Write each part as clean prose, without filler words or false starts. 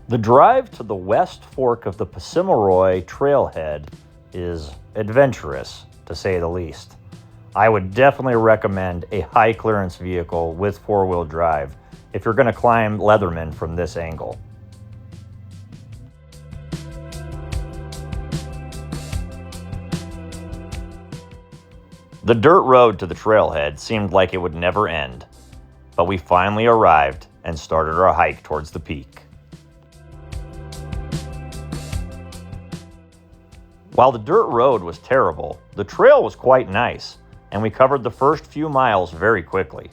The drive to the West Fork of the Pahsimeroi trailhead is adventurous, to say the least. I would definitely recommend a high clearance vehicle with four-wheel drive if you're going to climb Leatherman from this angle. The dirt road to the trailhead seemed like it would never end, but we finally arrived and started our hike towards the peak. While the dirt road was terrible, the trail was quite nice, and we covered the first few miles very quickly.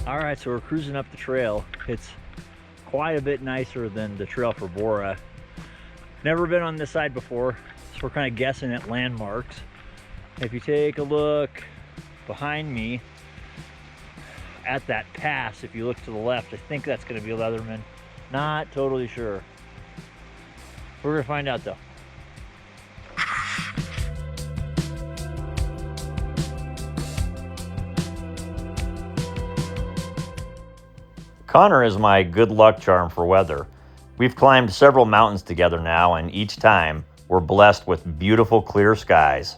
All right, so we're cruising up the trail. It's quite a bit nicer than the trail for Bora. Never been on this side before, so we're kind of guessing at landmarks. If you take a look behind me at that pass, if you look to the left, I think that's going to be Leatherman. Not totally sure. We're gonna find out though. Connor is my good luck charm for weather. We've climbed several mountains together now, and each time we're blessed with beautiful clear skies.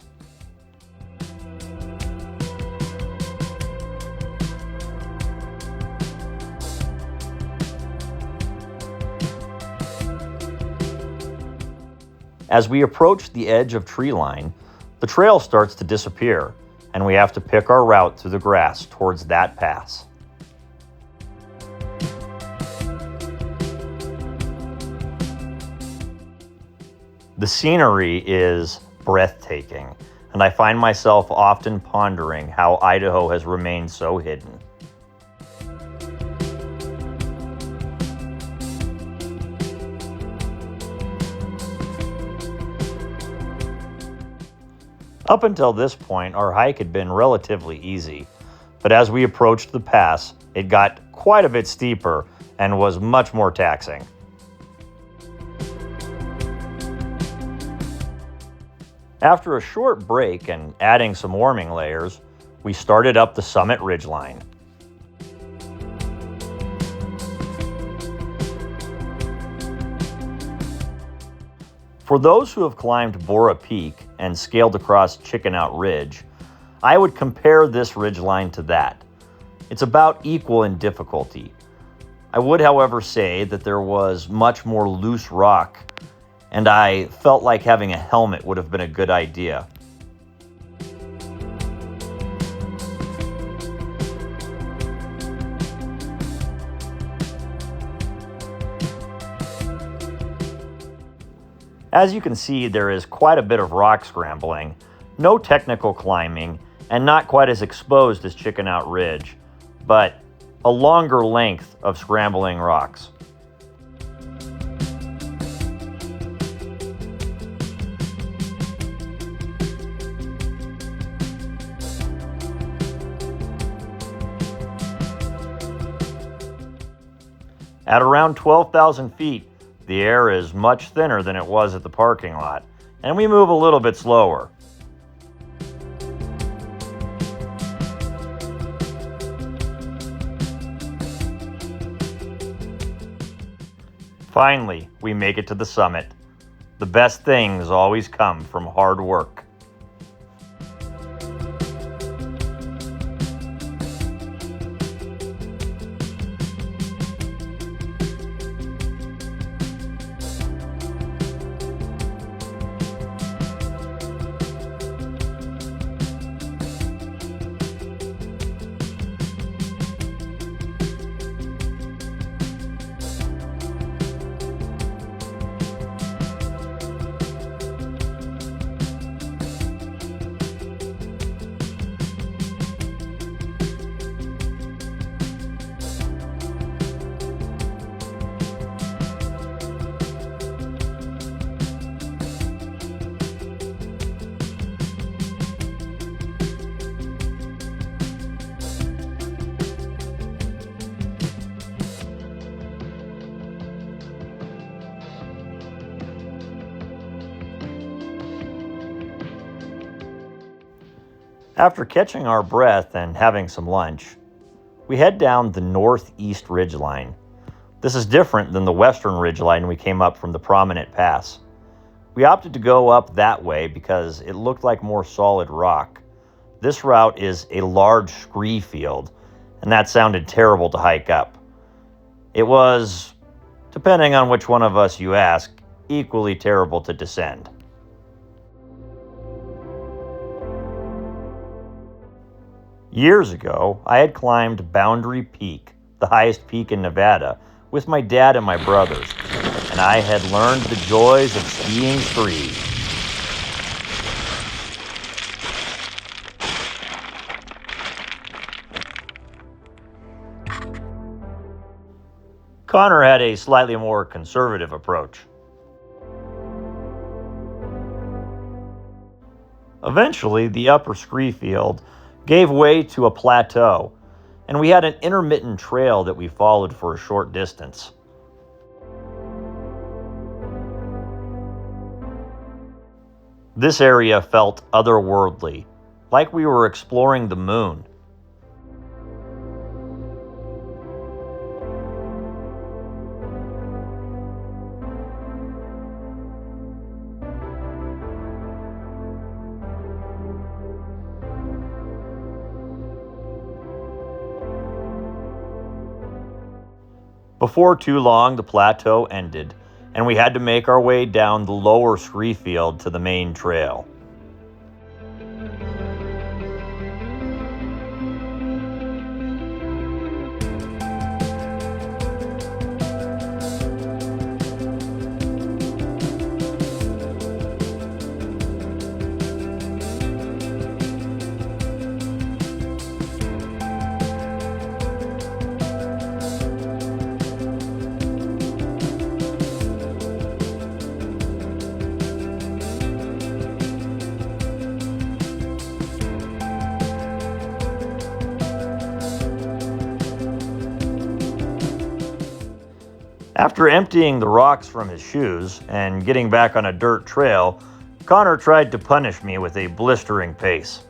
As we approach the edge of tree line, the trail starts to disappear, and we have to pick our route through the grass towards that pass. The scenery is breathtaking, and I find myself often pondering how Idaho has remained so hidden. Up until this point, our hike had been relatively easy, but as we approached the pass, it got quite a bit steeper and was much more taxing. After a short break and adding some warming layers, we started up the summit ridgeline. For those who have climbed Bora Peak and scaled across Chicken Out Ridge, I would compare this ridgeline to that. It's about equal in difficulty. I would, however, say that there was much more loose rock, and I felt like having a helmet would have been a good idea. As you can see, there is quite a bit of rock scrambling, no technical climbing, and not quite as exposed as Chicken Out Ridge, but a longer length of scrambling rocks. At around 12,000 feet, the air is much thinner than it was at the parking lot, and we move a little bit slower. Finally, we make it to the summit. The best things always come from hard work. After catching our breath and having some lunch, we head down the northeast ridgeline This is different than the western ridgeline we came up from the Prominent Pass. We opted to go up that way because it looked like more solid rock. This route is a large scree field, and that sounded terrible to hike up. It was, depending on which one of us you ask, equally terrible to descend. Years ago, I had climbed Boundary Peak, the highest peak in Nevada, with my dad and my brothers, and I had learned the joys of skiing free. Connor had a slightly more conservative approach. Eventually, the upper scree field gave way to a plateau, and we had an intermittent trail that we followed for a short distance. This area felt otherworldly, like we were exploring the moon. Before too long, the plateau ended, and we had to make our way down the lower scree field to the main trail. After emptying the rocks from his shoes and getting back on a dirt trail, Connor tried to punish me with a blistering pace.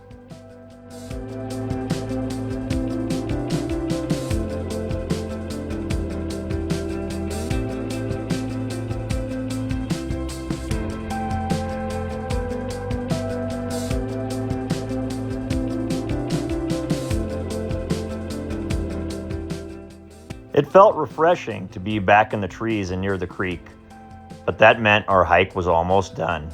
It felt refreshing to be back in the trees and near the creek, but that meant our hike was almost done.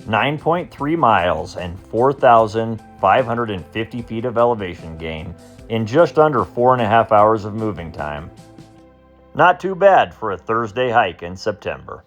"9.3 miles and 4,550 feet of elevation gain in just under 4.5 hours of moving time. Not too bad for a Thursday hike in September."